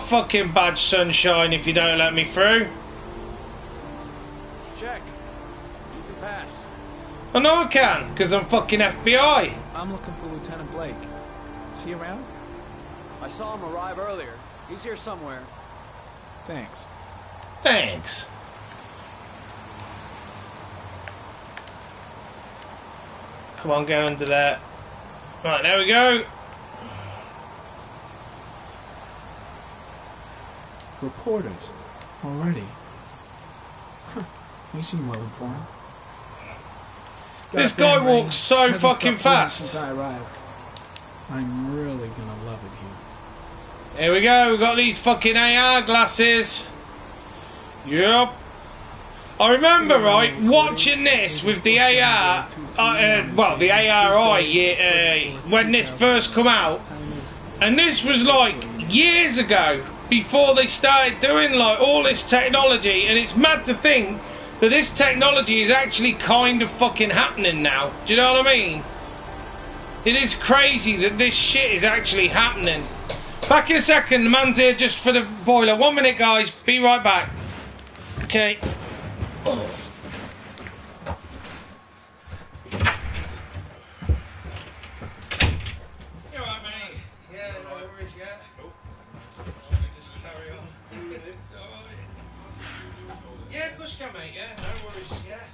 fucking badge, sunshine, if you don't let me through. Check. You can pass. I know I can, because I'm fucking FBI. I'm looking for Lieutenant Blake. Is he around? I saw him arrive earlier. He's here somewhere. Thanks. Thanks. Come on, get under there. Right, there we go. Reporters. Already. Huh. They seem well informed. This guy walks so Hasn't fucking stopped moving fast. Since I arrived. I'm really gonna love it here. Here we go, we've got these fucking AR glasses. Yep. I remember, right, watching this with the AR, well, the ARI, when this first come out, and this was like years ago, before they started doing like all this technology, and it's mad to think that this technology is actually kind of fucking happening now. Do you know what I mean? It is crazy that this shit is actually happening. Back in a second, the man's here just for the boiler. 1 minute, guys, be right back. Okay. Oh. You alright, mate? Yeah, no worries, yeah. Nope. Just carry on. It's alright. Yeah, of course you can, mate, yeah, no worries, yeah.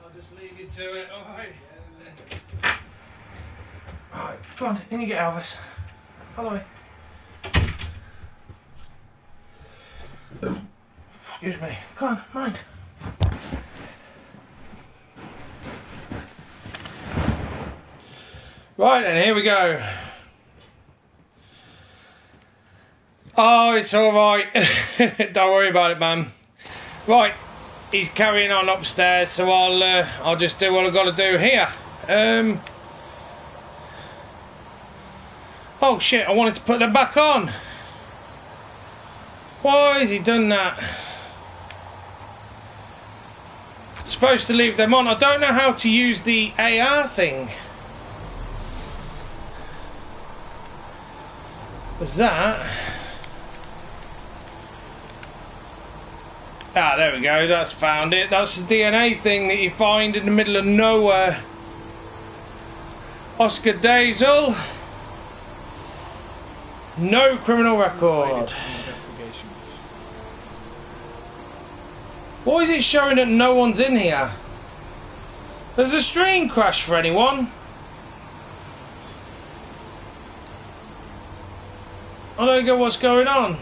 I'll just leave you to it, alright. Alright, come on, in you get, Elvis. Follow me. Excuse me. Come on, mind. Right then, here we go. Oh, it's alright. Don't worry about it, man. Right, he's carrying on upstairs, so I'll just do what I've got to do here. Oh shit, I wanted to put them back on. Why has he done that? Supposed to leave them on. I don't know how to use the AR thing. What's that? Ah, there we go. That's found it. That's the DNA thing that you find in the middle of nowhere. Oscar Dazel. No criminal record. Why is it showing that no one's in here? There's a stream crash for anyone? I don't get what's going on.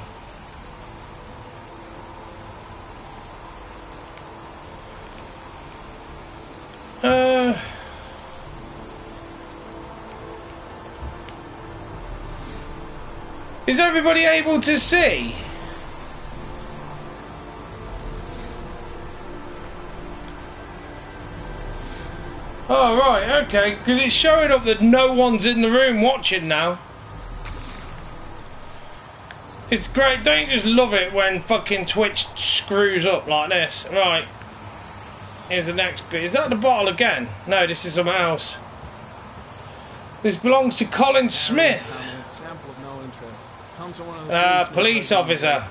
Is everybody able to see? Oh right, okay, because it's showing up that no one's in the room watching now. It's great, don't you just love it when fucking Twitch screws up like this? Right, here's the next bit. Is that the bottle again? No, this is something else. This belongs to Colin Smith. Police officer.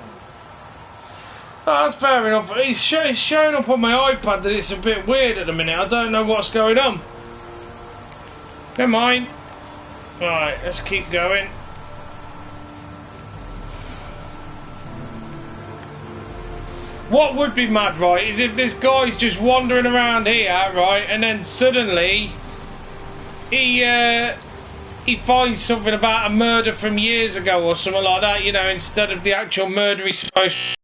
Oh, that's fair enough. It's showing up on my iPad that it's a bit weird at the minute. I don't know what's going on. Never mind. Right, let's keep going. What would be mad, right, is if this guy's just wandering around here, right, and then suddenly he finds something about a murder from years ago or something like that, you know, instead of the actual murder he's supposed to